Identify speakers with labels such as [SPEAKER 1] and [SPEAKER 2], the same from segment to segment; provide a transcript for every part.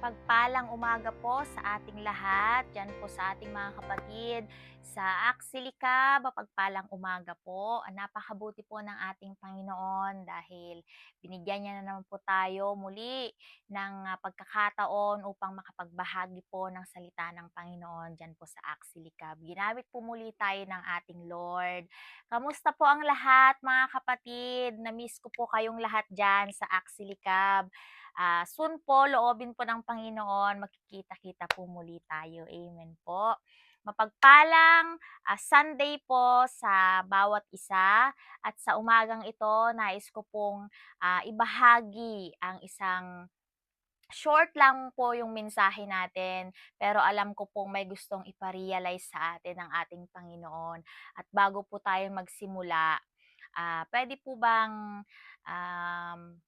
[SPEAKER 1] Mapagpalang umaga po sa ating lahat, diyan po sa ating mga kapatid. Sa Axilica, mapagpalang umaga po. Napakabuti po ng ating Panginoon dahil binigyan niya na naman po tayo muli ng pagkakataon upang makapagbahagi po ng salita ng Panginoon diyan po sa Axilica. Ginamit po muli tayo ng ating Lord. Kamusta po ang lahat mga kapatid? Na-miss ko po kayong lahat diyan sa Axilica. Soon po, loobin po ng Panginoon, magkikita-kita po muli tayo. Amen po. Mapagpalang Sunday po sa bawat isa at sa umagang ito, nais ko pong ibahagi ang isang short lang po yung mensahe natin, pero alam ko pong may gustong ipa-realize sa atin ng ating Panginoon. At bago po tayo magsimula, puwede po bang,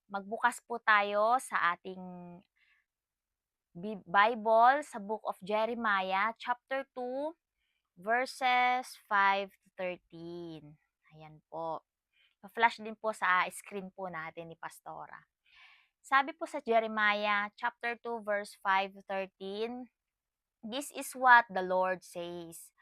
[SPEAKER 1] magbukas po tayo sa ating Bible sa Book of Jeremiah chapter 2 verses 5 to 13. Ayan po. Pa-flash din po sa screen po natin ni Pastora. Sabi po sa Jeremiah chapter 2 verse 5 to 13, "This is what the Lord says.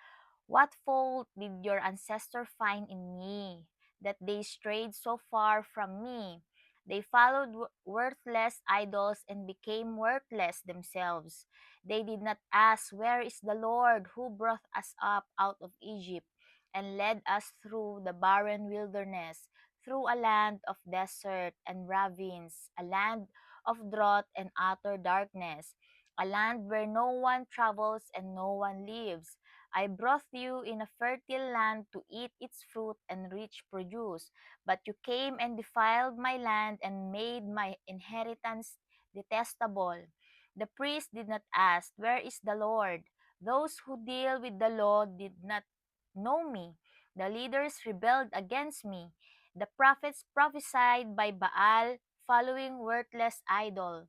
[SPEAKER 1] What fault did your ancestor find in me, that they strayed so far from me? They followed worthless idols and became worthless themselves. They did not ask, 'Where is the Lord who brought us up out of Egypt and led us through the barren wilderness, through a land of desert and ravines, a land of drought and utter darkness, a land where no one travels and no one lives?' I brought you in a fertile land to eat its fruit and rich produce, but you came and defiled my land and made my inheritance detestable. The priest did not ask, 'Where is the Lord?' Those who deal with the law did not know me. The leaders rebelled against me. The prophets prophesied by Baal, following worthless idol."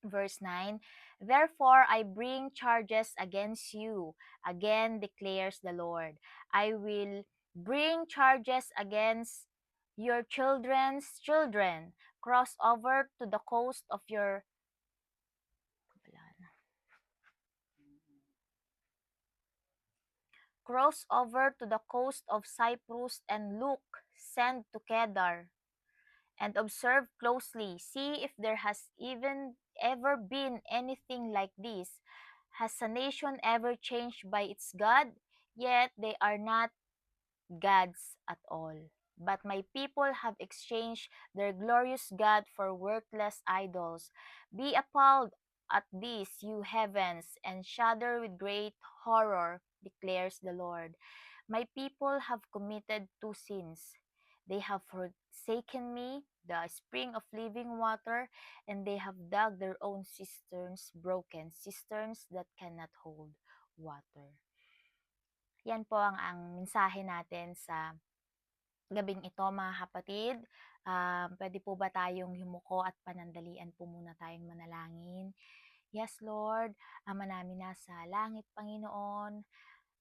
[SPEAKER 1] Verse 9, "Therefore I bring charges against you, again declares the Lord. I will bring charges against your children's children. Cross over to the coast of your cross over to the coast of Cyprus and look, send to Kedar and observe closely. See if there has even ever been anything like this. Has a nation ever changed by its God? Yet they are not gods at all. But my people have exchanged their glorious God for worthless idols. Be appalled at this, you heavens, and shudder with great horror, declares the Lord. My people have committed two sins. They have forsaken me, the spring of living water, and they have dug their own cisterns, broken cisterns that cannot hold water. Yan po ang mensahe natin sa gabing ito mga kapatid. Pwede po ba tayong yumuko at panandalian po muna tayong manalangin? Yes, Lord, Ama namin nasa langit, Panginoon.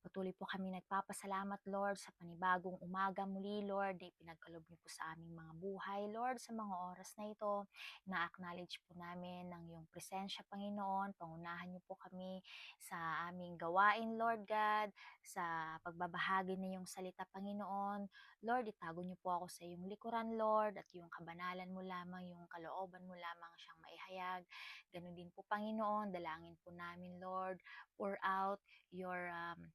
[SPEAKER 1] Patuloy po kami nagpapasalamat, Lord, sa panibagong umaga muli, Lord, na ipinagkaloob niyo po sa aming mga buhay. Lord, sa mga oras na ito, na-acknowledge po namin ng iyong presensya, Panginoon. Pangunahan niyo po kami sa aming gawain, Lord God, sa pagbabahagi ng iyong salita, Panginoon. Lord, itago niyo po ako sa iyong likuran, Lord, at yung kabanalan mo lamang, yung kalooban mo lamang siyang maihayag. Ganun din po, Panginoon, dalangin po namin, Lord, pour out your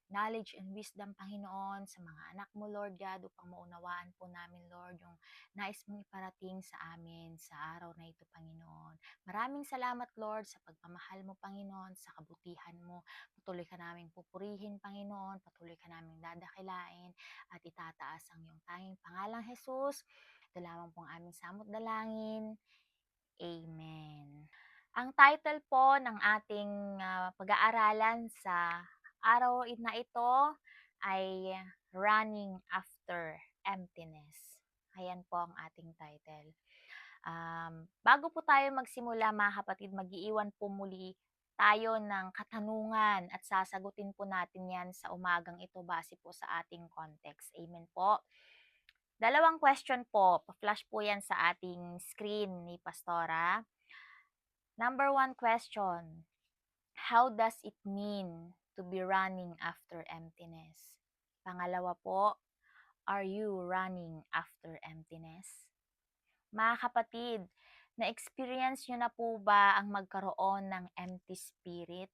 [SPEAKER 1] knowledge and wisdom, Panginoon, sa mga anak mo, Lord God, upang maunawaan po namin, Lord, yung nais mong iparating sa amin sa araw na ito, Panginoon. Maraming salamat, Lord, sa pagmamahal mo, Panginoon, sa kabutihan mo. Patuloy ka naming pupurihin, Panginoon, patuloy ka naming dadakilain at itataas ang iyong tanging pangalang Jesus. Ito lamang pong aming samot dalangin. Amen. Ang title po ng ating pag-aaralan sa araw na ito ay Running After Emptiness. Ayan po ang ating title. Bago po tayo magsimula mga kapatid, mag-iiwan po muli tayo ng katanungan at sasagutin po natin yan sa umagang ito base po sa ating context. Amen po. Dalawang question po, pa-flash po yan sa ating screen ni Pastora. Number one question, how does it mean to be running after emptiness? Pangalawa po, are you running after emptiness? Mga kapatid, na-experience nyo na po ba ang magkaroon ng empty spirit?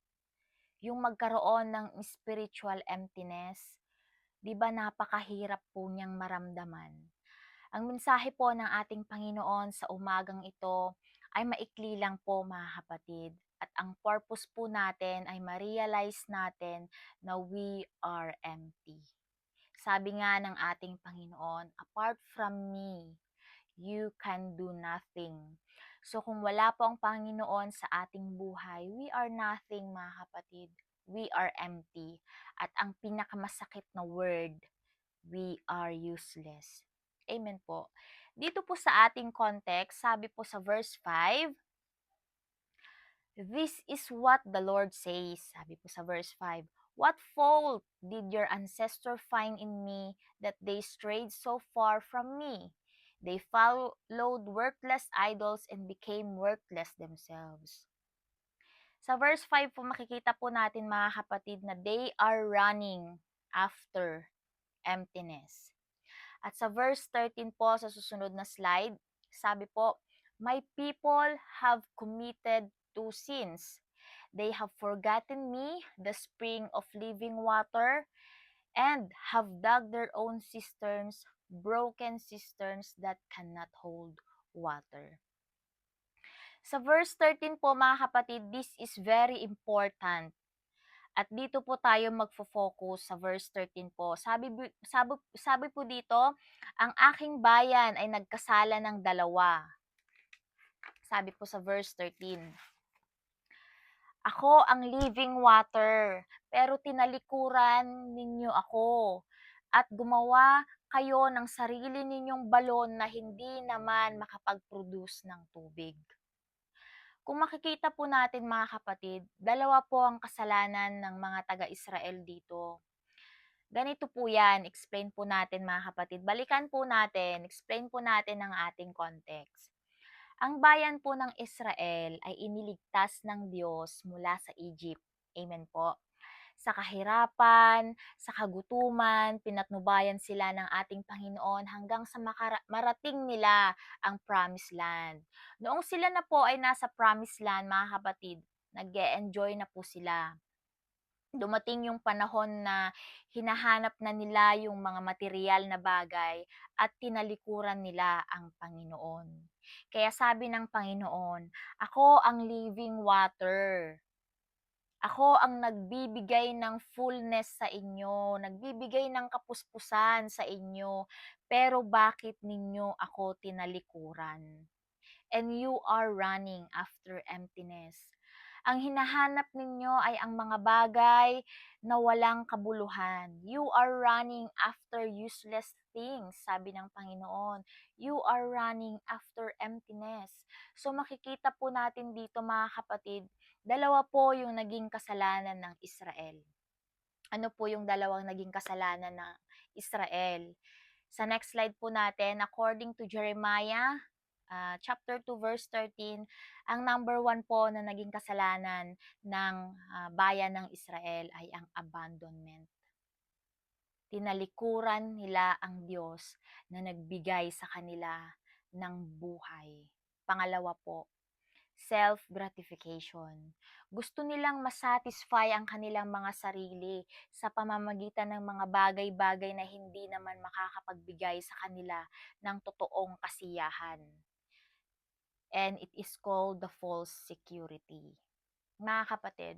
[SPEAKER 1] Yung magkaroon ng spiritual emptiness? Di ba napakahirap po niyang maramdaman? Ang mensahe po ng ating Panginoon sa umagang ito ay maikli lang po mga kapatid. At ang purpose po natin ay ma-realize natin na we are empty. Sabi nga ng ating Panginoon, apart from me, you can do nothing. So kung wala po ang Panginoon sa ating buhay, we are nothing mga kapatid. We are empty. At ang pinakamasakit na word, we are useless. Amen po. Dito po sa ating context, sabi po sa verse 5, this is what the Lord says. Sabi po sa verse 5, what fault did your ancestor find in me that they strayed so far from me? They followed worthless idols and became worthless themselves. Sa verse 5 po makikita po natin mga kapatid na they are running after emptiness. At sa verse 13 po sa susunod na slide, sabi po, my people have committed two sins. They have forgotten me, the spring of living water, and have dug their own cisterns, broken cisterns that cannot hold water. Sa verse 13 po mga kapatid, this is very important. At dito po tayo magfo-focus sa verse 13 po. Sabi po dito, ang aking bayan ay nagkasala ng dalawa. Sabi po sa verse 13. Ako ang living water, pero tinalikuran ninyo ako. At gumawa kayo ng sarili ninyong balon na hindi naman makapag-produce ng tubig. Kung makikita po natin mga kapatid, dalawa po ang kasalanan ng mga taga-Israel dito. Ganito po yan, explain po natin mga kapatid. Balikan po natin, explain po natin ang ating context. Ang bayan po ng Israel ay iniligtas ng Diyos mula sa Egypt. Amen po. Sa kahirapan, sa kagutuman, pinatnubayan sila ng ating Panginoon hanggang sa marating nila ang Promised Land. Noong sila na po ay nasa Promised Land, mga kapatid, nag-e-enjoy na po sila. Dumating yung panahon na hinahanap na nila yung mga material na bagay at tinalikuran nila ang Panginoon. Kaya sabi ng Panginoon, ako ang living water. Ako ang nagbibigay ng fullness sa inyo, nagbibigay ng kapuspusan sa inyo, pero bakit ninyo ako tinalikuran? And you are running after emptiness. Ang hinahanap ninyo ay ang mga bagay na walang kabuluhan. You are running after useless things, sabi ng Panginoon. You are running after emptiness. So makikita po natin dito mga kapatid, dalawa po yung naging kasalanan ng Israel. Ano po yung dalawang naging kasalanan ng Israel? Sa next slide po natin, according to Jeremiah chapter 2 verse 13, ang number 1 po na naging kasalanan ng bayan ng Israel ay ang abandonment. Tinalikuran nila ang Diyos na nagbigay sa kanila ng buhay. Pangalawa po, self-gratification. Gusto nilang masatisfy ang kanilang mga sarili sa pamamagitan ng mga bagay-bagay na hindi naman makakapagbigay sa kanila ng totoong kasiyahan. And it is called the false security. Mga kapatid,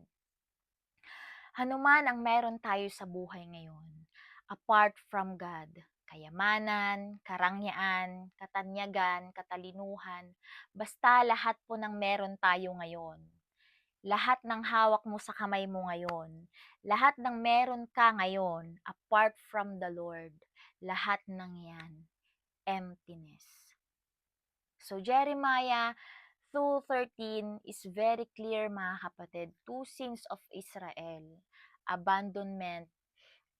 [SPEAKER 1] hanuman ang meron tayo sa buhay ngayon, apart from God, kayamanan, karangyaan, katanyagan, katalinuhan, basta lahat po ng meron tayo ngayon, lahat ng hawak mo sa kamay mo ngayon, lahat ng meron ka ngayon, apart from the Lord, lahat ng yan, emptiness. So Jeremiah 2:13 is very clear mga kapatid. Two sins of Israel, abandonment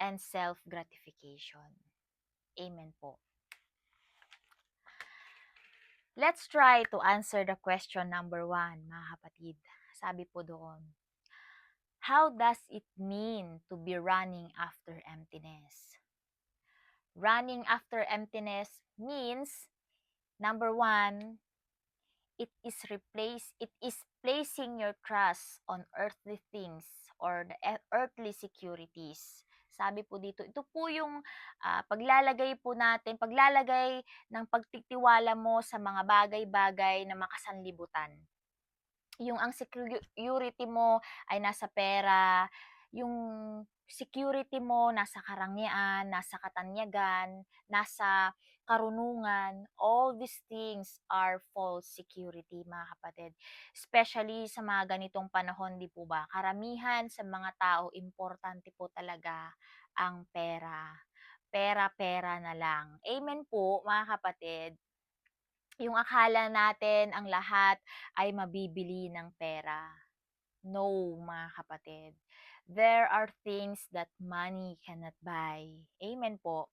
[SPEAKER 1] and self-gratification. Amen po. Let's try to answer the question number 1, mga kapatid. Sabi po doon, how does it mean to be running after emptiness? Running after emptiness means, number 1, it is placing your trust on earthly things or the earthly securities. Sabi po dito, ito po yung paglalagay ng pagtitiwala mo sa mga bagay-bagay na makasanlibutan. Yung ang security mo ay nasa pera, yung security mo nasa karangyaan, nasa katanyagan, nasa karunungan, all these things are false security, mga kapatid. Especially sa mga ganitong panahon, di po ba? Karamihan sa mga tao, importante po talaga ang pera. Pera-pera na lang. Amen po, mga kapatid. Yung akala natin ang lahat ay mabibili ng pera. No, mga kapatid. There are things that money cannot buy. Amen po.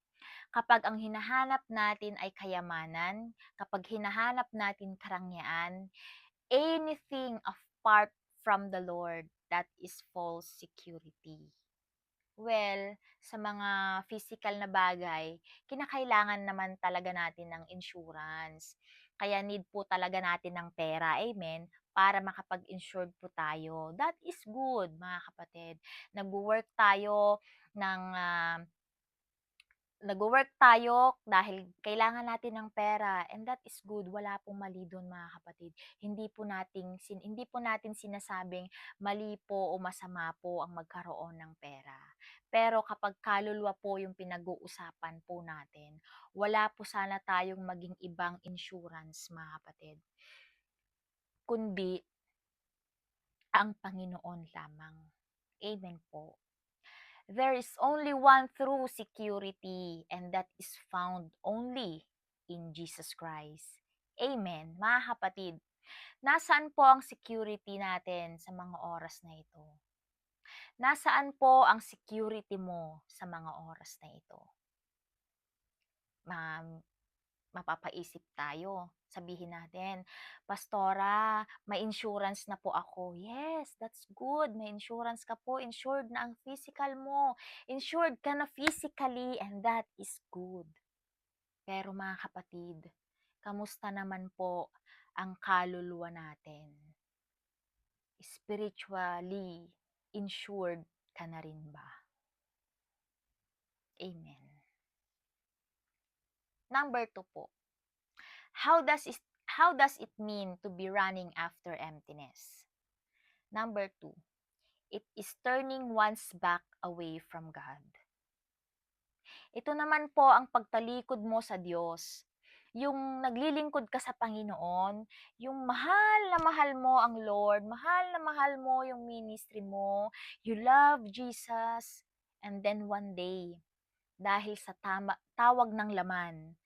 [SPEAKER 1] Kapag ang hinahanap natin ay kayamanan, kapag hinahanap natin karangyaan, anything apart from the Lord, that is false security. Well, sa mga physical na bagay, kinakailangan naman talaga natin ng insurance. Kaya need po talaga natin ng pera, amen, para makapag-insured po tayo. That is good, mga kapatid. Nagwo-work tayo ng nagwo-work tayo dahil kailangan natin ng pera, and that is good. Wala pong mali do'n, mga kapatid. Hindi po natin sinasabing mali po o masama po ang magkaroon ng pera. Pero kapag kaluluwa po yung pinag-uusapan po natin, wala po sana tayong maging ibang insurance, mga kapatid, kundi ang Panginoon lamang. Amen po. There is only one true security, and that is found only in Jesus Christ. Amen. Mga kapatid, nasaan po ang security natin sa mga oras na ito? Nasaan po ang security mo sa mga oras na ito? Mapapaisip tayo. Sabihin natin, Pastora, may insurance na po ako. Yes, that's good. May insurance ka po. Insured na ang physical mo. Insured ka na physically, and that is good. Pero mga kapatid, kamusta naman po ang kaluluwa natin? Spiritually insured ka na rin ba? Amen. Number 2 po. How does it mean to be running after emptiness? Number 2, it is turning one's back away from God. Ito naman po ang pagtalikod mo sa Diyos. Yung naglilingkod ka sa Panginoon, yung mahal na mahal mo ang Lord, mahal na mahal mo yung ministry mo, you love Jesus, and then one day, dahil sa tawag ng laman,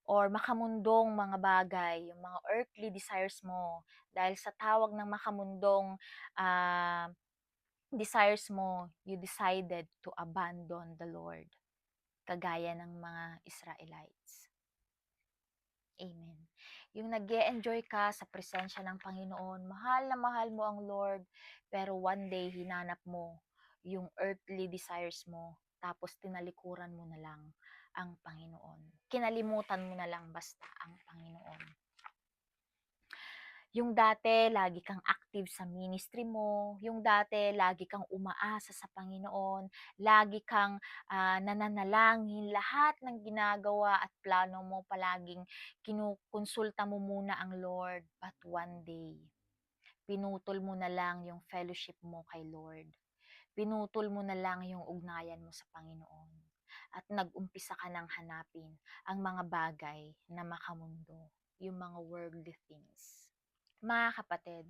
[SPEAKER 1] or makamundong mga bagay, yung mga earthly desires mo, dahil sa tawag ng makamundong ah, desires mo, you decided to abandon the Lord, kagaya ng mga Israelites. Amen. Yung nag enjoy ka sa presensya ng Panginoon, mahal na mahal mo ang Lord, pero one day hinanap mo yung earthly desires mo, tapos tinalikuran mo na lang ang Panginoon. Kinalimutan mo na lang basta ang Panginoon. Yung dati, lagi kang active sa ministry mo, yung dati, lagi kang umaasa sa Panginoon, lagi kang nananalangin, lahat ng ginagawa at plano mo, palaging kinukonsulta mo muna ang Lord. But one day, pinutol mo na lang yung fellowship mo kay Lord. Pinutol mo na lang yung ugnayan mo sa Panginoon. At nag-umpisa ka nang hanapin ang mga bagay na makamundo, yung mga worldly things. Mga kapatid,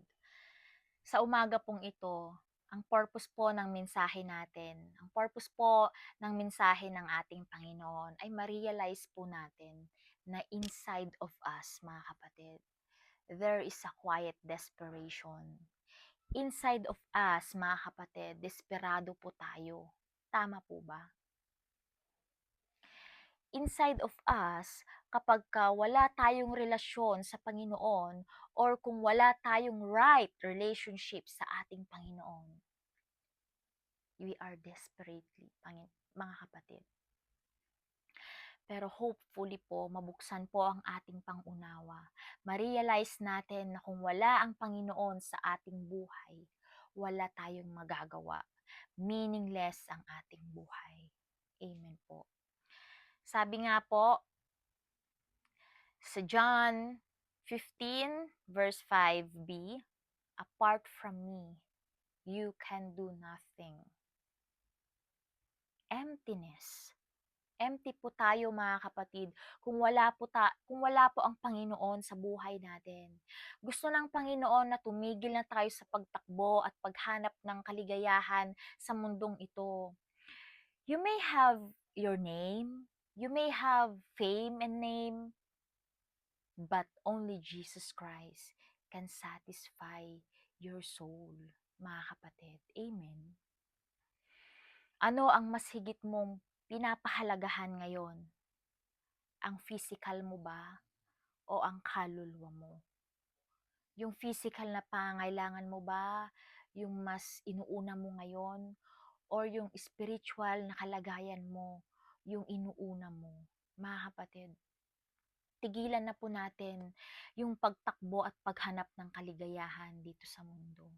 [SPEAKER 1] sa umaga pong ito, ang purpose po ng mensahe natin, ang purpose po ng mensahe ng ating Panginoon ay ma-realize po natin na inside of us, mga kapatid, there is a quiet desperation. Inside of us, mga kapatid, desperado po tayo. Tama po ba? inside of us, kapagka wala tayong relasyon sa Panginoon or kung wala tayong right relationship sa ating Panginoon, we are desperately, mga kapatid. Pero hopefully po, mabuksan po ang ating pangunawa. Ma-realize natin na kung wala ang Panginoon sa ating buhay, wala tayong magagawa. Meaningless ang ating buhay. Amen po. Sabi nga po, sa John 15 verse 5b, apart from me, you can do nothing. Emptiness. Empty po tayo mga kapatid kung kung wala po ang Panginoon sa buhay natin. Gusto ng Panginoon na tumigil na tayo sa pagtakbo at paghanap ng kaligayahan sa mundong ito. You may have your name, you may have fame and name, but only Jesus Christ can satisfy your soul, mga kapatid. Amen. Ano ang mas higit mong pinapahalagahan ngayon? Ang physical mo ba o ang kaluluwa mo? Yung physical na pangailangan mo ba yung mas inuuna mo ngayon? Or yung spiritual na kalagayan mo yung inuuna mo? Mga kapatid, tigilan na po natin yung pagtakbo at paghanap ng kaligayahan dito sa mundo.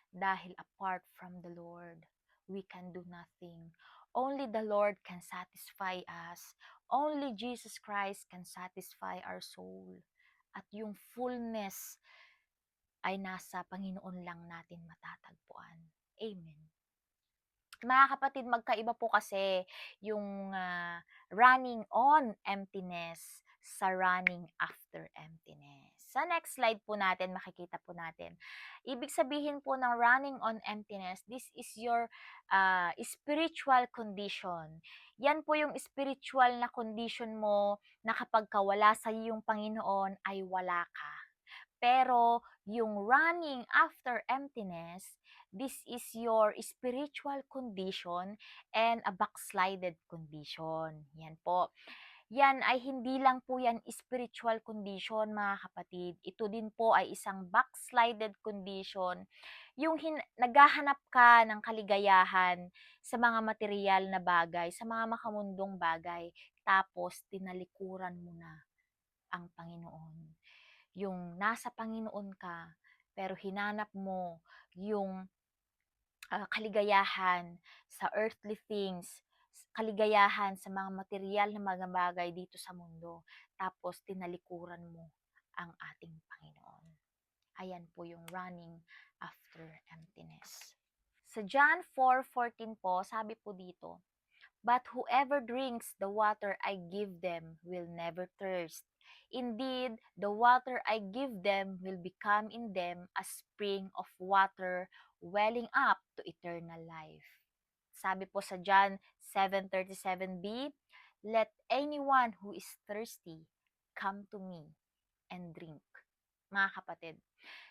[SPEAKER 1] Dahil apart from the Lord, we can do nothing. Only the Lord can satisfy us. Only Jesus Christ can satisfy our soul. At yung fullness ay nasa Panginoon lang natin matatagpuan. Amen. Mga kapatid, magkaiba po kasi yung running on emptiness sa running after emptiness. Sa next slide po natin, makikita po natin. Ibig sabihin po ng running on emptiness, this is your spiritual condition. Yan po yung spiritual na condition mo na kapag wala sa yung Panginoon ay wala ka. Pero yung running after emptiness, this is your spiritual condition and a backslided condition. Yan po. Yan ay hindi lang po yan spiritual condition, mga kapatid. Ito din po ay isang backslided condition. Yung naghahanap ka ng kaligayahan sa mga material na bagay, sa mga makamundong bagay, tapos tinalikuran mo na ang Panginoon. Yung nasa Panginoon ka, pero hinanap mo yung kaligayahan sa earthly things, kaligayahan sa mga material na mga bagay dito sa mundo, tapos tinalikuran mo ang ating Panginoon. Ayan po yung running after emptiness. Sa John 4:14 po, sabi po dito, "But whoever drinks the water I give them will never thirst. Indeed, the water I give them will become in them a spring of water welling up to eternal life." Sabi po sa John 7:37b, "Let anyone who is thirsty come to me and drink." Mga kapatid,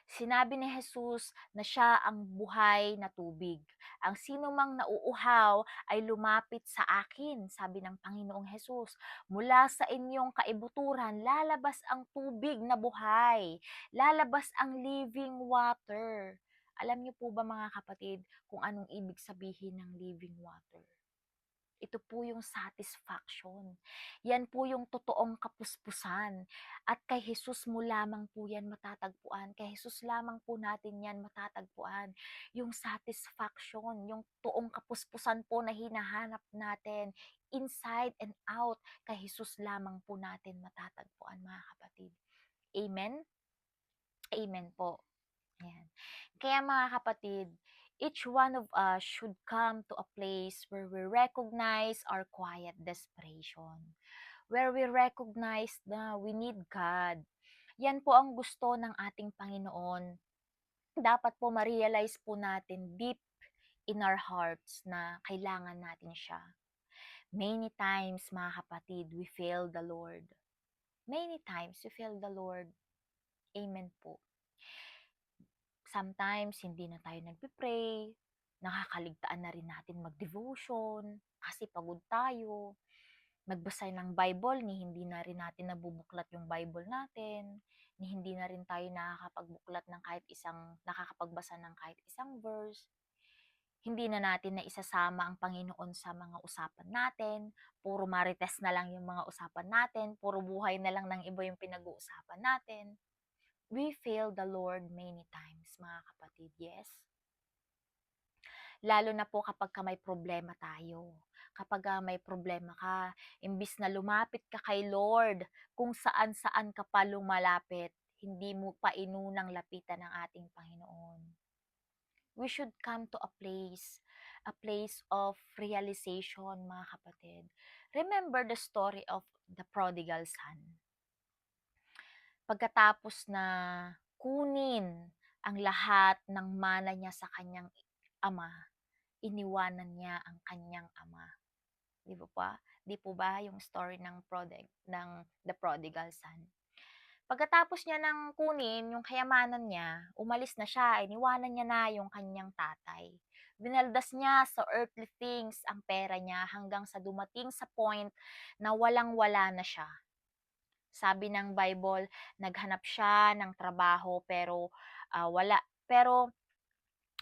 [SPEAKER 1] sinabi ni Jesus na siya ang buhay na tubig. Ang sino mang nauuhaw ay lumapit sa akin, sabi ng Panginoong Jesus. Mula sa inyong kaibuturan, lalabas ang tubig na buhay. Lalabas ang living water. Alam niyo po ba mga kapatid kung anong ibig sabihin ng living water? Ito po yung satisfaction. Yan po yung totoong kapuspusan. At kay Jesus mo lamang po yan matatagpuan. Kay Jesus lamang po natin yan matatagpuan. Yung satisfaction, yung toong kapuspusan po na hinahanap natin inside and out. Kay Jesus lamang po natin matatagpuan, mga kapatid. Amen? Amen po. Ayan. Kaya mga kapatid, each one of us should come to a place where we recognize our quiet desperation, where we recognize na we need God. Yan po ang gusto ng ating Panginoon. Dapat po ma-realize po natin deep in our hearts na kailangan natin siya. Many times, mga kapatid, we fail the Lord. Many times we fail the Lord. Amen po. Sometimes, hindi na tayo, nakakaligtaan na rin natin mag-devotion kasi pagod tayo. magbasa ng Bible ni hindi na rin natin nabubuklat yung Bible natin, ni hindi na rin tayo nakakapagbasa ng kahit isang verse. Hindi na natin na isasama ang Panginoon sa mga usapan natin, puro marites na lang yung mga usapan natin, puro buhay na lang ng iba yung pinag-uusapan natin. We fail the Lord many times, mga kapatid, yes? Lalo na po kapag may problema tayo. Kapag may problema ka, imbis na lumapit ka kay Lord, kung saan-saan ka pa lumalapit, hindi mo pa inunang lapitan ng ating Panginoon. We should come to a place of realization, mga kapatid. Remember the story of the prodigal son. Pagkatapos na kunin ang lahat ng mana niya sa kanyang ama, iniwanan niya ang kanyang ama. Di ba pa? Di po ba yung story ng The Prodigal Son? Pagkatapos niya ng kunin yung kayamanan niya, umalis na siya, iniwanan niya na yung kanyang tatay. Binaldas niya sa earthly things ang pera niya hanggang sa dumating sa point na walang-wala na siya. Sabi ng Bible, naghanap siya ng trabaho pero wala. Pero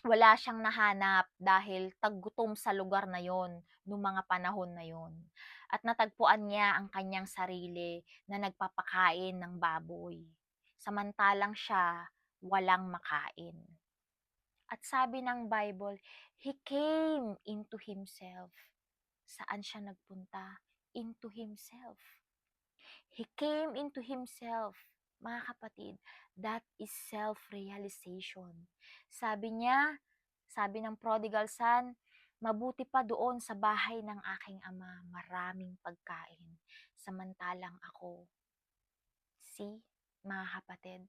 [SPEAKER 1] wala siyang nahanap dahil taggutom sa lugar na yon nung mga panahon na yon. At natagpuan niya ang kanyang sarili na nagpapakain ng baboy. Samantalang siya walang makain. At sabi ng Bible, he came into himself. Saan siya nagpunta? Into himself. He came into himself. Mga kapatid, that is self-realization. Sabi ng prodigal son, mabuti pa doon sa bahay ng aking ama, maraming pagkain, samantalang ako. See, mga kapatid,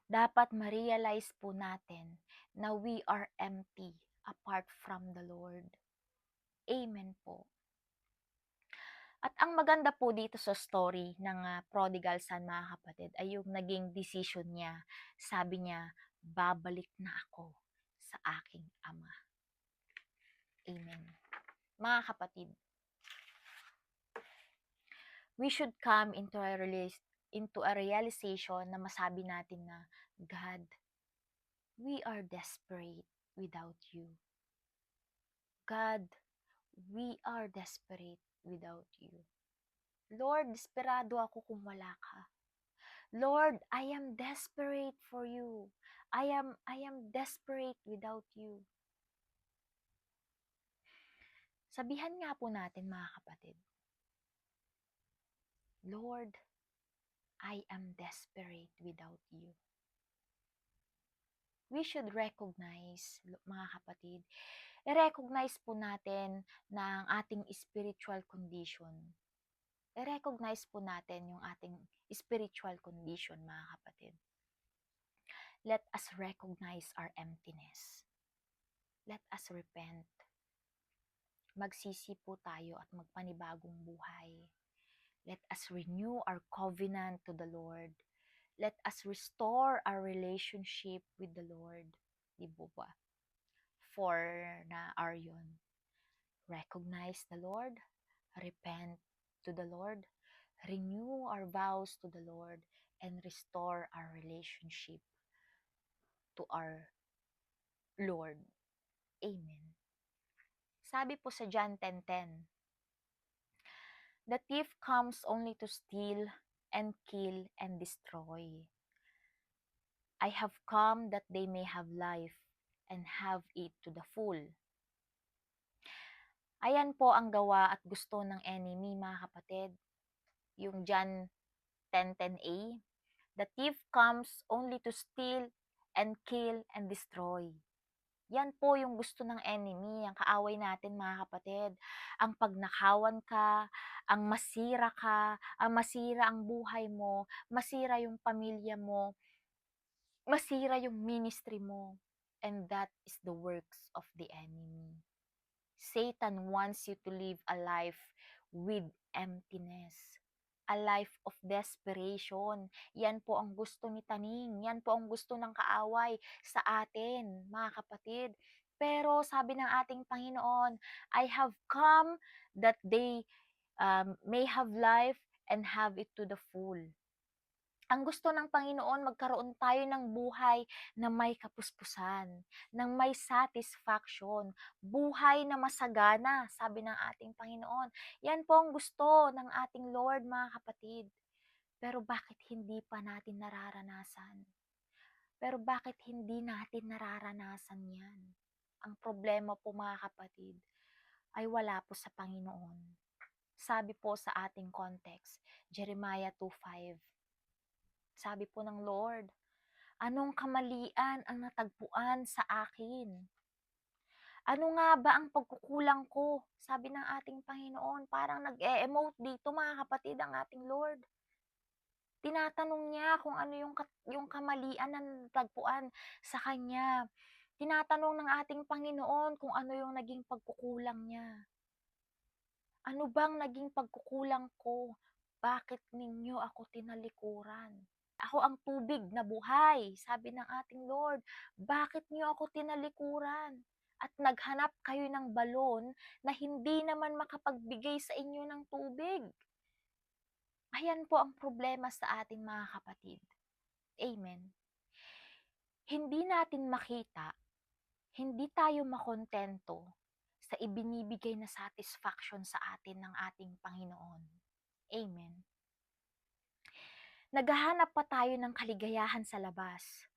[SPEAKER 1] dapat ma-realize po natin na we are empty apart from the Lord. Amen po. At ang maganda po dito sa story ng prodigal son, mga kapatid, ay yung naging decision niya. Sabi niya, babalik na ako sa aking ama. Amen. Mga kapatid, we should come into a realization na masabi natin na, God, we are desperate without you. God, we are desperate without you. Lord, desperado ako kung wala ka. Lord, I am desperate for you. I am desperate without you. Sabihan nga po natin, mga kapatid, Lord, I am desperate without you. We should recognize, mga kapatid, i-recognize po natin na ang ating spiritual condition. I-recognize po natin yung ating spiritual condition, mga kapatid. Let us recognize our emptiness. Let us repent. Magsisi po tayo at magpanibagong buhay. Let us renew our covenant to the Lord. Let us restore our relationship with the Lord. Di ba? For na are yun. Recognize the Lord, repent to the Lord, renew our vows to the Lord, and restore our relationship to our Lord. Amen. Sabi po sa John 10:10, the thief comes only to steal and kill and destroy. I have come that they may have life and have it to the full. Ayan po ang gawa at gusto ng enemy, mga kapatid. Yung John 10:10a, the thief comes only to steal and kill and destroy. Yan po yung gusto ng enemy, ang kaaway natin, mga kapatid. Ang pagnakawan ka, ang masira ka, ang masira ang buhay mo, masira yung pamilya mo, masira yung ministry mo. And that is the works of the enemy. Satan wants you to live a life with emptiness. A life of desperation. Yan po ang gusto ni Taning. Yan po ang gusto ng kaaway sa atin, mga kapatid. Pero sabi ng ating Panginoon, I have come that they may have life and have it to the full. Ang gusto ng Panginoon, magkaroon tayo ng buhay na may kapuspusan, ng may satisfaction, buhay na masagana, sabi ng ating Panginoon. Yan po ang gusto ng ating Lord, mga kapatid. Pero bakit hindi pa natin nararanasan? Pero bakit hindi natin nararanasan yan? Ang problema po, mga kapatid, ay wala po sa Panginoon. Sabi po sa ating context, Jeremiah 2:5. Sabi po ng Lord, anong kamalian ang natagpuan sa akin? Ano nga ba ang pagkukulang ko? Sabi ng ating Panginoon, parang nag-e-emote dito, mga kapatid, ang ating Lord. Tinatanong niya kung ano yung kamalian na natagpuan sa kanya. Tinatanong ng ating Panginoon kung ano yung naging pagkukulang niya. Ano bang naging pagkukulang ko? Bakit ninyo ako tinalikuran? Ako ang tubig na buhay, sabi ng ating Lord. Bakit niyo ako tinalikuran? At naghanap kayo ng balon na hindi naman makapagbigay sa inyo ng tubig. Ayan po ang problema sa atin, mga kapatid. Amen. Hindi natin makita, hindi tayo makontento sa ibinibigay na satisfaction sa atin ng ating Panginoon. Amen. Naghahanap pa tayo ng kaligayahan sa labas,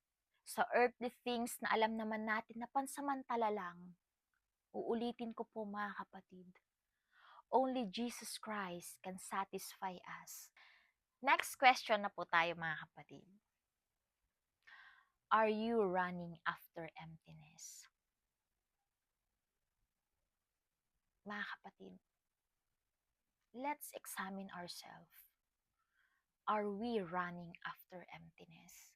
[SPEAKER 1] sa earthly things na alam naman natin na pansamantala lang. Uulitin ko po, mga kapatid, only Jesus Christ can satisfy us. Next question na po tayo, mga kapatid. Are you running after emptiness? Mga kapatid, let's examine ourselves. Are we running after emptiness?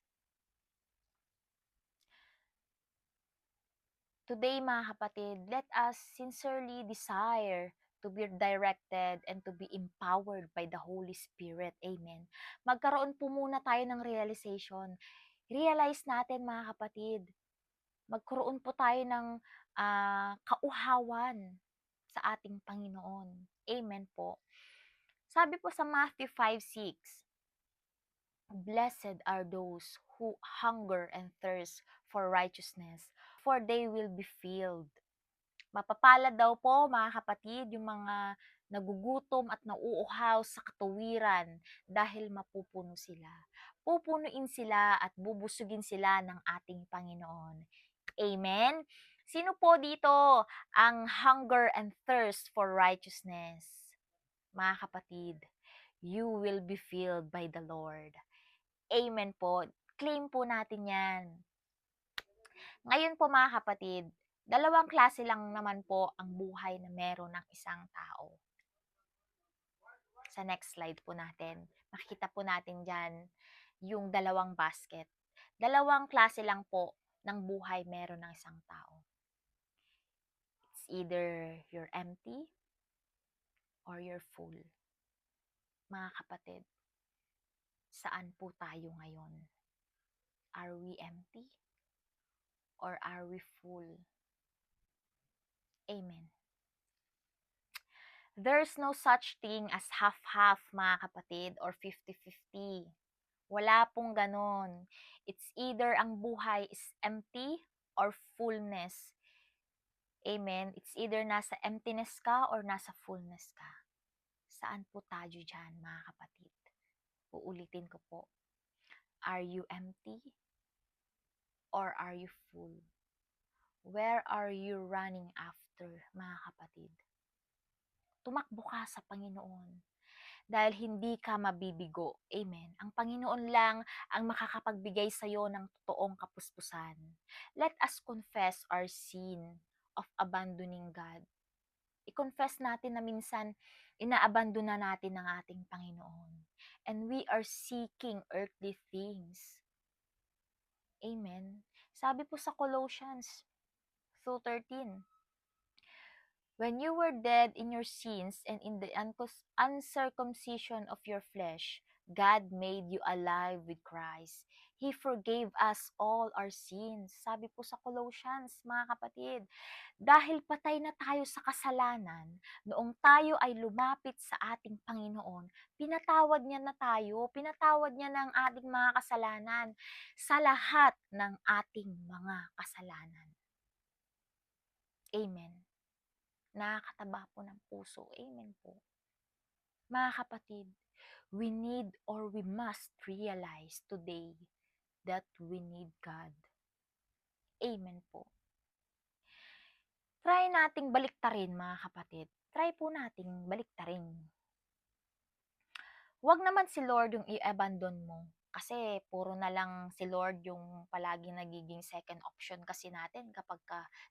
[SPEAKER 1] Today, mga kapatid, let us sincerely desire to be directed and to be empowered by the Holy Spirit. Amen. Magkaroon po muna tayo ng realization. Realize natin, mga kapatid, magkaroon po tayo ng kauhawan sa ating Panginoon. Amen po. Sabi po sa Matthew 5:6, Blessed are those who hunger and thirst for righteousness, for they will be filled. Mapapalad daw po, mga kapatid, yung mga nagugutom at nauuhaw sa katuwiran dahil mapupuno sila. Pupunuin sila at bubusugin sila ng ating Panginoon. Amen? Sino po dito ang hunger and thirst for righteousness? Mga kapatid, you will be filled by the Lord. Amen po. Claim po natin yan. Ngayon po, mga kapatid, dalawang klase lang naman po ang buhay na meron ng isang tao. Sa next slide po natin, makikita po natin dyan yung dalawang basket. Dalawang klase lang po ng buhay meron ng isang tao. It's either you're empty or you're full. Mga kapatid, saan po tayo ngayon? Are we empty or are we full? Amen. There's no such thing as half-half, mga kapatid, or 50-50. Wala pong ganon. It's either ang buhay is empty or fullness. Amen? It's either nasa emptiness ka or nasa fullness ka. Saan po tayo dyan, mga kapatid? Uulitin ko po. Are you empty or are you full? Where are you running after, mga kapatid? Tumakbo ka sa Panginoon dahil hindi ka mabibigo. Amen. Ang Panginoon lang ang makakapagbigay sa iyo ng totoong kapuspusan. Let us confess our sin of abandoning God. I-confess natin na minsan inaabandona natin ang ating Panginoon. And we are seeking earthly things. Amen. Sabi po sa Colossians 2:13, when you were dead in your sins and in the uncircumcision of your flesh, God made you alive with Christ. He forgave us all our sins. Sabi po sa Colossians, mga kapatid, dahil patay na tayo sa kasalanan, noong tayo ay lumapit sa ating Panginoon, pinatawad niya na tayo, pinatawad niya ng ating mga kasalanan sa lahat ng ating mga kasalanan. Amen. Nakakataba po ng puso. Amen po. Mga kapatid, we need or we must realize today that we need God. Amen po. Try nating baliktarin, mga kapatid. Try po nating baliktarin. Huwag naman si Lord yung i-abandon mo. Kasi puro na lang si Lord yung palaging nagiging second option kasi natin kapag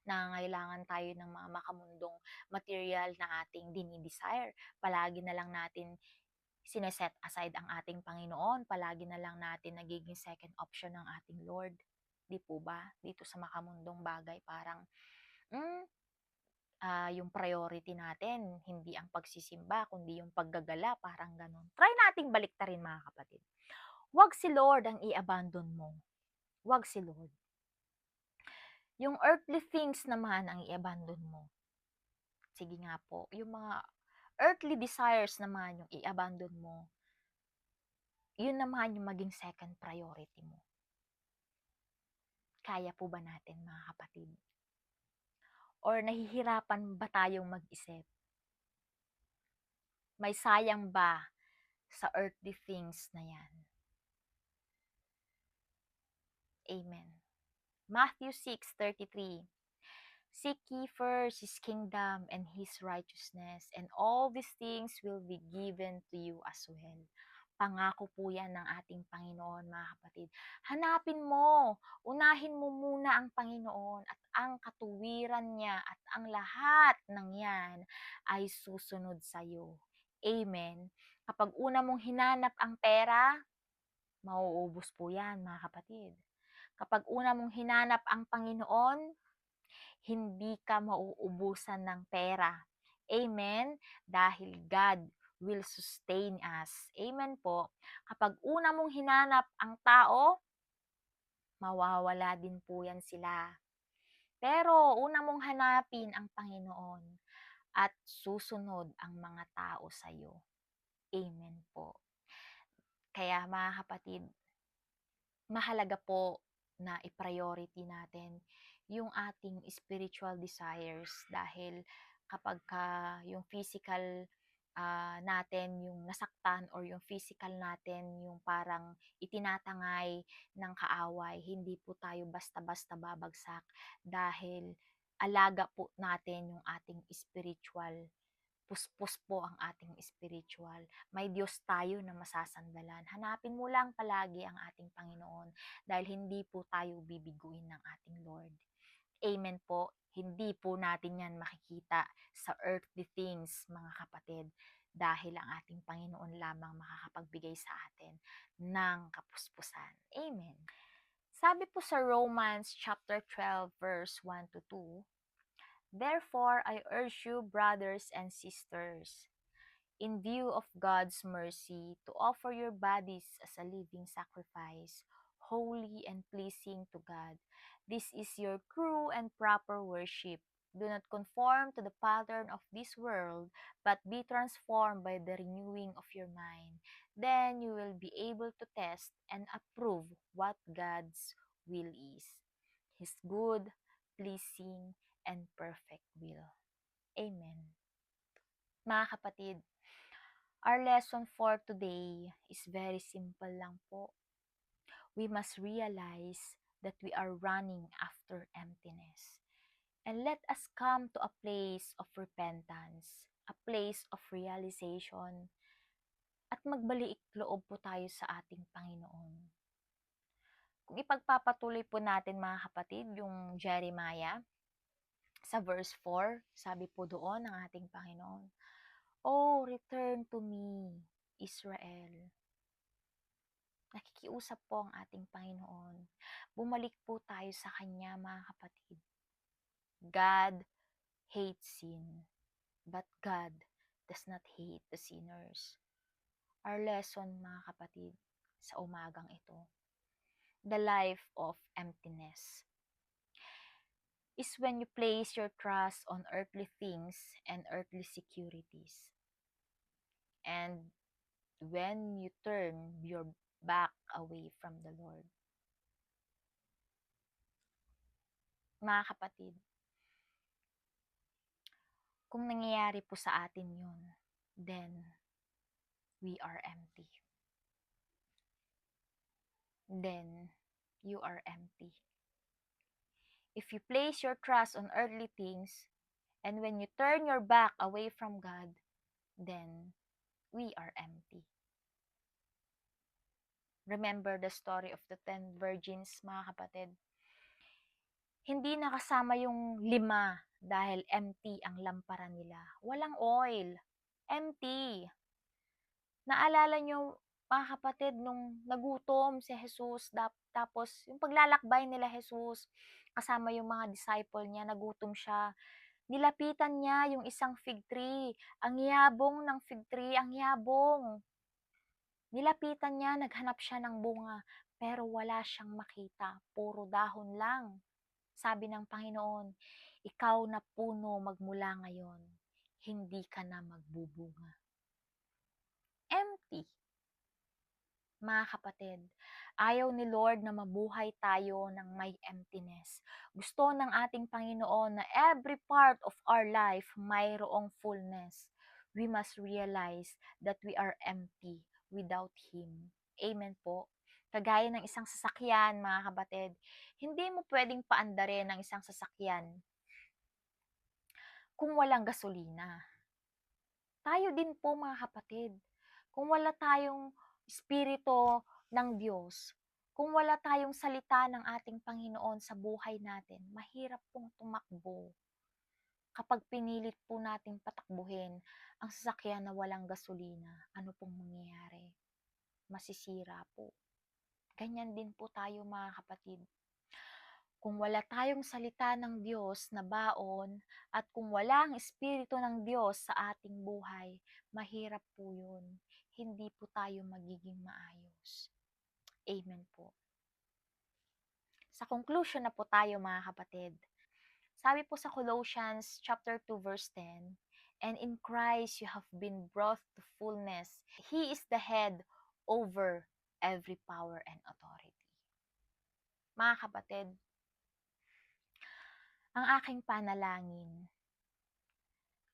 [SPEAKER 1] nangangailangan tayo ng mga makamundong material na ating dinidesire. Palagi na lang natin sineset aside ang ating Panginoon. Palagi na lang natin nagiging second option ng ating Lord. Di po ba? Dito sa makamundong bagay parang yung priority natin, hindi ang pagsisimba, kundi yung paggagala, parang ganun. Try nating baliktarin, mga kapatid. Huwag si Lord ang i-abandon mo. Huwag si Lord. Yung earthly things naman ang i-abandon mo. Sige nga po, yung mga earthly desires naman yung i-abandon mo. Yun naman yung maging second priority mo. Kaya po ba natin, mga kapatid? Or nahihirapan ba tayong mag-isip? May sayang ba sa earthly things na yan? Amen. Matthew 6:33. Seek ye first his kingdom and his righteousness, and all these things will be given to you as well. Pangako po yan ng ating Panginoon, mga kapatid. Hanapin mo, unahin mo muna ang Panginoon at ang katuwiran niya at ang lahat ng yan ay susunod sa iyo. Amen. Kapag una mong hinanap ang pera, mauubos po yan, mga kapatid. Kapag una mong hinanap ang Panginoon, hindi ka mauubusan ng pera. Amen? Dahil God will sustain us. Amen po. Kapag una mong hinanap ang tao, mawawala din po yan sila. Pero una mong hanapin ang Panginoon at susunod ang mga tao sa iyo. Amen po. Kaya mga kapatid, mahalaga po na i-priority natin yung ating spiritual desires dahil kapag yung physical natin yung nasaktan or yung physical natin yung parang itinatangay ng kaaway, hindi po tayo basta-basta babagsak dahil alaga po natin yung ating spiritual. Puspos po ang ating spiritual. May Diyos tayo na masasandalan. Hanapin mo lang palagi ang ating Panginoon dahil hindi po tayo bibiguin ng ating Lord. Amen po. Hindi po natin yan makikita sa earthly things, mga kapatid, dahil ang ating Panginoon lamang makakapagbigay sa atin ng kapuspusan. Amen. Sabi po sa Romans chapter 12 verse 1 to 2, therefore, I urge you, brothers and sisters, in view of God's mercy, to offer your bodies as a living sacrifice, holy and pleasing to God. This is your true and proper worship. Do not conform to the pattern of this world, but be transformed by the renewing of your mind. Then you will be able to test and approve what God's will is, His good, pleasing, and perfect will. Amen. Mga kapatid, our lesson for today is very simple lang po. We must realize that we are running after emptiness. And let us come to a place of repentance, a place of realization, at magbalik loob po tayo sa ating Panginoon. Kung ipagpapatuloy po natin, mga kapatid, yung Jeremiah, sa verse 4, sabi po doon ng ating Panginoon, "Oh, return to me, Israel." Nakikiusap po ang ating Panginoon. Bumalik po tayo sa Kanya, mga kapatid. God hates sin, but God does not hate the sinners. Our lesson, mga kapatid, sa umagang ito, the life of emptiness is when you place your trust on earthly things and earthly securities. And when you turn your back away from the Lord. Mga kapatid, kung nangyayari po sa atin yun, then we are empty. Then you are empty. If you place your trust on earthly things, and when you turn your back away from God, then we are empty. Remember the story of the 10 virgins, mga kapatid. Hindi nakasama yung 5 dahil empty ang lampara nila. Walang oil. Empty. Naalala nyo, mga kapatid, nung nagutom si Jesus, tapos yung paglalakbay nila Jesus, kasama yung mga disciple niya, nagutom siya. Nilapitan niya yung isang fig tree. Ang yabong ng fig tree, ang yabong. Nilapitan niya, naghanap siya ng bunga, pero wala siyang makita. Puro dahon lang. Sabi ng Panginoon, ikaw na puno magmula ngayon, hindi ka na magbubunga. Empty. Mga kapatid, ayaw ni Lord na mabuhay tayo ng may emptiness. Gusto ng ating Panginoon na every part of our life mayroong fullness. We must realize that we are empty without Him. Amen po. Kagaya ng isang sasakyan, mga kapatid, hindi mo pwedeng paandarin ang isang sasakyan kung walang gasolina. Tayo din po, mga kapatid, kung wala tayong Espiritu ng Diyos, kung wala tayong salita ng ating Panginoon sa buhay natin, mahirap pong tumakbo. Kapag pinilit po nating patakbuhin ang sasakyan na walang gasolina, ano pong mangyayari? Masisira po. Ganyan din po tayo, mga kapatid. Kung wala tayong salita ng Diyos na baon at kung wala ang Espiritu ng Diyos sa ating buhay, mahirap po yun. Hindi po tayo magiging maayos. Amen po. Sa conclusion na po tayo, mga kapatid. Sabi po sa Colossians chapter 2 verse 10, and in Christ you have been brought to fullness. He is the head over every power and authority. Mga kapatid, ang aking panalangin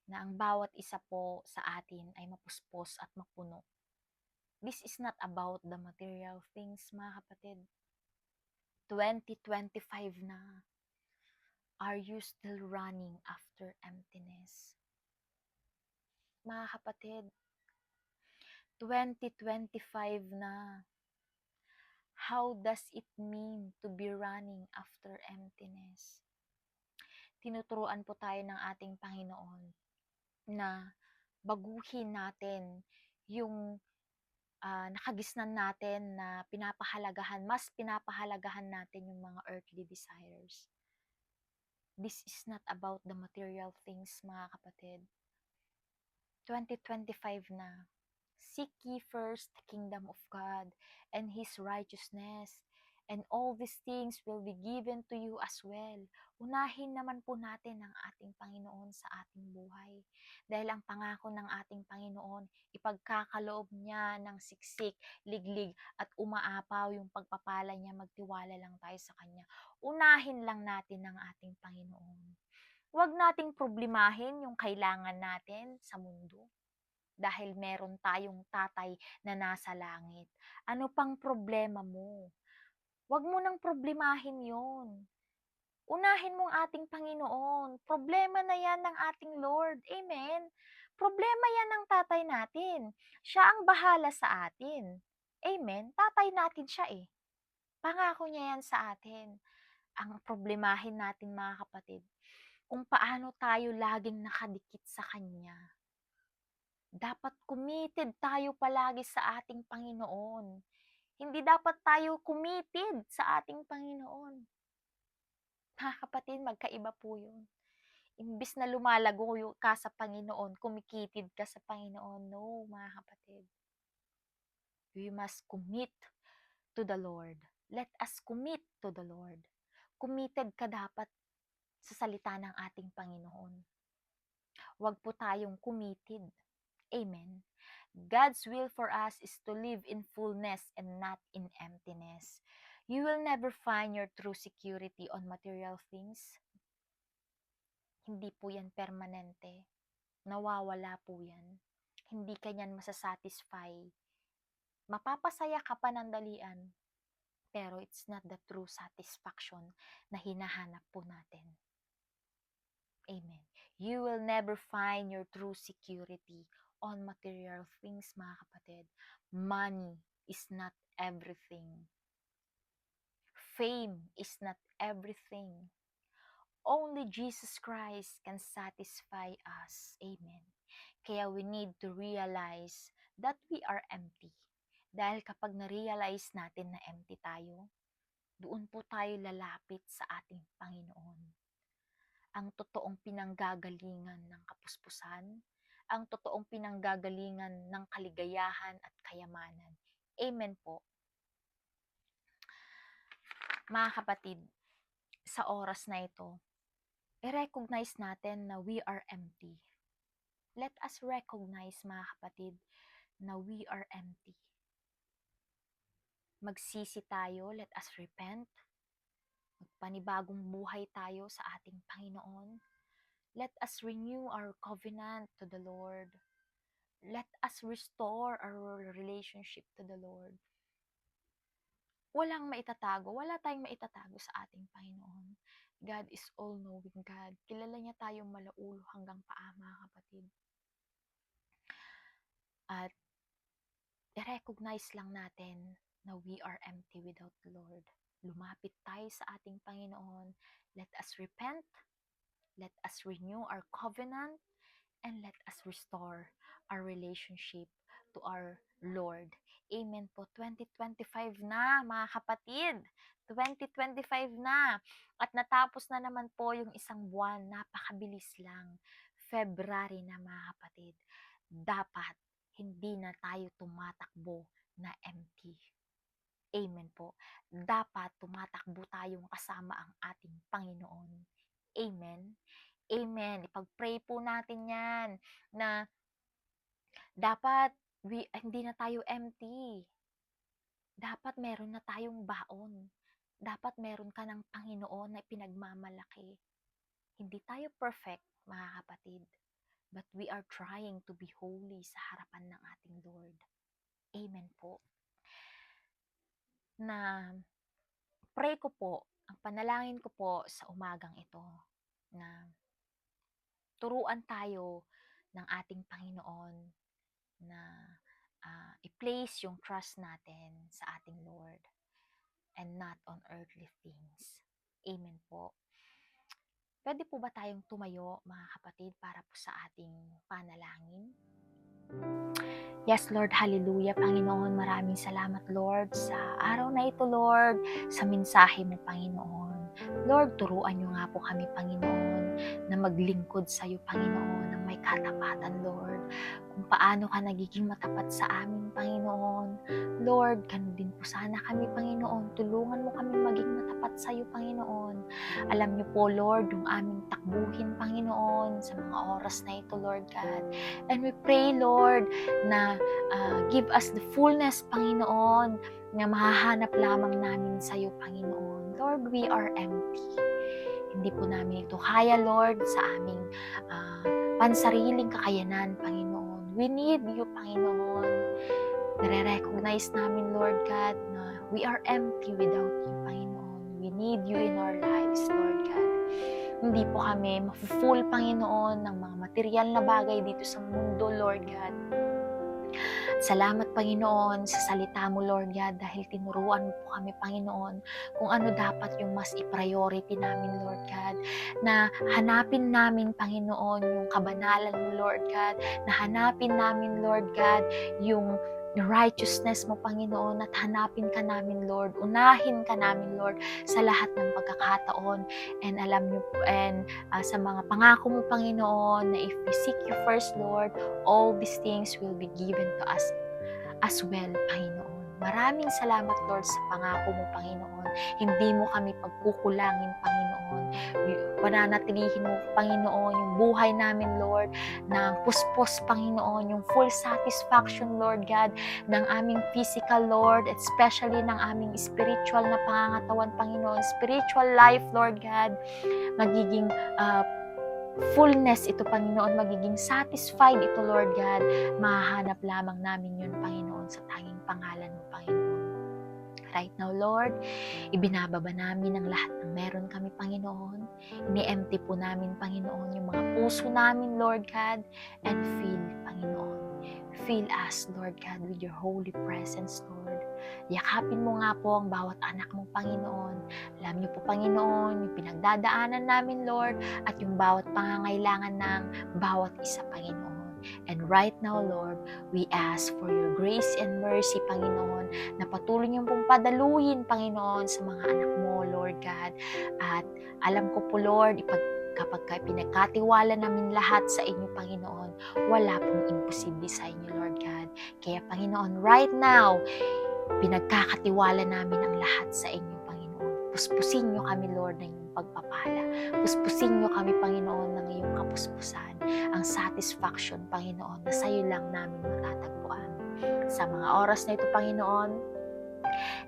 [SPEAKER 1] na ang bawat isa po sa atin ay mapuspos at mapuno. This is not about the material things, mga kapatid. 2025 na. Are you still running after emptiness? Mga kapatid, 2025 na. How does it mean to be running after emptiness? Tinuturuan po tayo ng ating Panginoon na baguhin natin yung nakagisnan natin na mas pinapahalagahan natin yung mga earthly desires. This is not about the material things, mga kapatid. 2025 na. Seek ye first the kingdom of God and His righteousness, and all these things will be given to you as well. Unahin naman po natin ang ating Panginoon sa ating buhay. Dahil ang pangako ng ating Panginoon, ipagkakaloob niya ng siksik, liglig, at umaapaw yung pagpapala niya, magtiwala lang tayo sa Kanya. Unahin lang natin ang ating Panginoon. Huwag nating problemahin yung kailangan natin sa mundo. Dahil meron tayong tatay na nasa langit. Ano pang problema mo? Huwag mo nang problemahin yun. Unahin mo ang ating Panginoon. Problema na yan ng ating Lord. Amen? Problema yan ng tatay natin. Siya ang bahala sa atin. Amen? Tatay natin siya eh. Pangako niya yan sa atin. Ang problemahin natin, mga kapatid, kung paano tayo laging nakadikit sa Kanya. Dapat committed tayo palagi sa ating Panginoon. Hindi dapat tayo committed sa ating Panginoon. Mga kapatid, magkaiba po yun. Imbis na lumalago ka sa Panginoon, kumikitid ka sa Panginoon. No, mga kapatid. We must commit to the Lord. let us commit to the Lord. Committed ka dapat sa salita ng ating Panginoon. Huwag po tayong committed. Amen. God's will for us is to live in fullness and not in emptiness. You will never find your true security on material things. Hindi po yan permanente. Nawawala po yan. Hindi ka yan masasatisfy. Mapapasaya ka panandalian, pero it's not the true satisfaction na hinahanap po natin. Amen. You will never find your true security on material things, mga kapatid. Money is not everything. Fame is not everything. Only Jesus Christ can satisfy us. Amen. Kaya we need to realize that we are empty. Dahil kapag na-realize natin na empty tayo, doon po tayo lalapit sa ating Panginoon. Ang totoong pinanggagalingan ng kapuspusan, ang totoong pinanggagalingan ng kaligayahan at kayamanan. Amen po. Mga kapatid, sa oras na ito, i-recognize natin na we are empty. Let us recognize, mga kapatid, na we are empty. Magsisi tayo, let us repent. Magpanibagong buhay tayo sa ating Panginoon. Let us renew our covenant to the Lord. Let us restore our relationship to the Lord. Walang maitatago, wala tayong maitatago sa ating Panginoon. God is all-knowing God. Kilala niya tayong malaulo hanggang paa, mga kapatid. At i-recognize lang natin na we are empty without the Lord. Lumapit tayo sa ating Panginoon. Let us repent. Let us renew our covenant. And let us restore our relationship to our Lord. Amen po. 2025 na, mga kapatid. 2025 na. At natapos na naman po yung isang buwan. Napakabilis lang. February na, mga kapatid. Dapat hindi na tayo tumatakbo na empty. Amen po. Dapat tumatakbo tayong kasama ang ating Panginoon. Amen. Amen. Ipag-pray po natin yan na dapat hindi na tayo empty. Dapat meron na tayong baon. Dapat meron ka ng Panginoon na pinagmamalaki. Hindi tayo perfect, mga kapatid. But we are trying to be holy sa harapan ng ating Lord. Amen po. Na pray ko po, ang panalangin ko po sa umagang ito na turuan tayo ng ating Panginoon na i-place yung trust natin sa ating Lord and not on earthly things. Amen po. Pwede po ba tayong tumayo, mga kapatid, para po sa ating panalangin? Yes, Lord, hallelujah, Panginoon. Maraming salamat, Lord, sa araw na ito, Lord, sa mensahe mo, Panginoon. Lord, turuan niyo nga po kami, Panginoon, na maglingkod sa iyo, Panginoon, ng may katapatan, Lord. Kung paano ka nagiging matapat sa amin, Panginoon. Lord, ganun din po sana kami, Panginoon. Tulungan mo kami maging matapat sa iyo, Panginoon. Alam niyo po, Lord, yung aming takbuhin, Panginoon, sa mga oras na ito, Lord God. And we pray, Lord, na give us the fullness, Panginoon, na mahahanap lamang namin sa iyo, Panginoon. Lord, we are empty. Hindi po namin ito kaya, Lord, sa aming pansariling kakayanan, Panginoon. We need you, Panginoon. Nare-recognize namin, Lord God, na we are empty without you, Panginoon. We need you in our lives, Lord God. Hindi po kami mafu-full, Panginoon, ng mga material na bagay dito sa mundo, Lord God. Salamat, Panginoon, sa salita mo, Lord God, dahil tinuruan mo po kami, Panginoon, kung ano dapat yung mas i-priority namin, Lord God, na hanapin namin, Panginoon, yung kabanalan mo, Lord God, na hanapin namin, Lord God, yung righteousness mo, Panginoon, at hanapin ka namin, Lord. Unahin ka namin, Lord, sa lahat ng pagkakataon. And alam niyo po, and sa mga pangako mo, Panginoon, na if we seek you first, Lord, all these things will be given to us as well, Panginoon. Maraming salamat, Lord, sa pangako mo, Panginoon. Hindi mo kami pagkukulangin, Panginoon. Pananatilihin mo, Panginoon, yung buhay namin, Lord, ng puspos, Panginoon, yung full satisfaction, Lord God, ng aming physical, Lord, especially ng aming spiritual na pangangatawan, Panginoon, spiritual life, Lord God, magiging fullness ito, Panginoon, magiging satisfied ito, Lord God, mahahanap lamang namin yun, Panginoon, sa tanging pangalan mo, Panginoon. Right now, Lord, ibinababa namin ang lahat ng meron kami, Panginoon. Ini-empty po namin, Panginoon, yung mga puso namin, Lord God, and fill, Panginoon. Fill us, Lord God, with your holy presence, Lord. Yakapin mo nga po ang bawat anak mong Panginoon. Alam niyo po, Panginoon, yung pinagdadaanan namin, Lord, at yung bawat pangangailangan ng bawat isa, Panginoon. And right now, Lord, we ask for your grace and mercy, Panginoon, na patuloy niyong pong padaluhin, Panginoon, sa mga anak mo, Lord God. At alam ko po, Lord, kapag pinagkatiwala namin lahat sa inyo, Panginoon, wala pong imposible sa inyo, Lord God. Kaya, Panginoon, right now, pinagkakatiwala namin ang lahat sa inyo, Panginoon. Puspusin niyo kami, Lord, ng iyong pagpapala. Puspusin niyo kami, Panginoon, ng iyong kapuspusan. Ang satisfaction, Panginoon, na sa iyo lang namin matatagpuan. Sa mga oras na ito, Panginoon,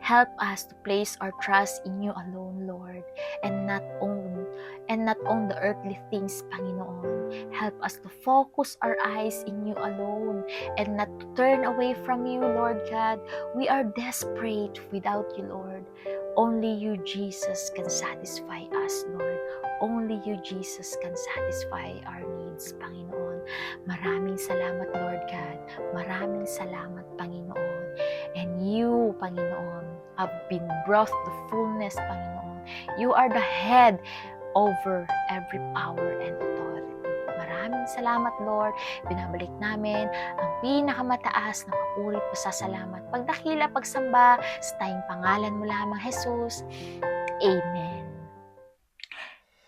[SPEAKER 1] help us to place our trust in you alone, Lord, and not on the earthly things, Panginoon. Help us to focus our eyes in you alone and not to turn away from you, Lord God. We are desperate without you, Lord. Only you, Jesus, can satisfy us, Lord. Only you, Jesus, can satisfy our needs, Panginoon. Maraming salamat, Lord God. Maraming salamat, Panginoon. And you, Panginoon, have been brought to fullness, Panginoon. You are the head over every power and authority. Maraming salamat, Lord. Binabalik namin ang pinakamataas na papuri po sa salamat. Pagdakila, pagsamba, sa tayong pangalan mo lamang, Jesus. Amen.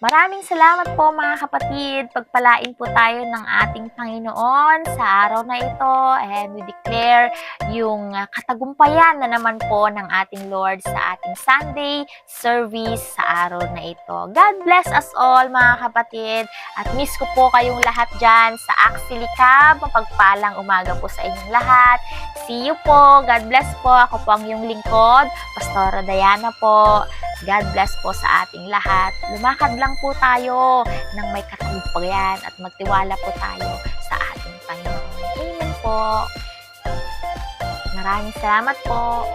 [SPEAKER 1] Maraming salamat po, mga kapatid. Pagpalain po tayo ng ating Panginoon sa araw na ito, and we declare yung katagumpayan na naman po ng ating Lord sa ating Sunday service sa araw na ito. God bless us all, mga kapatid, at miss ko po kayong lahat dyan sa Axilicab. Mapagpalang umaga po sa inyong lahat. See you po. God bless po. Ako po ang iyong lingkod, Pastora Diana po. God bless po sa ating lahat. Lumakad lang po tayo ng may katagumpayan at magtiwala po tayo sa ating Panginoon. Amen po. Maraming salamat po.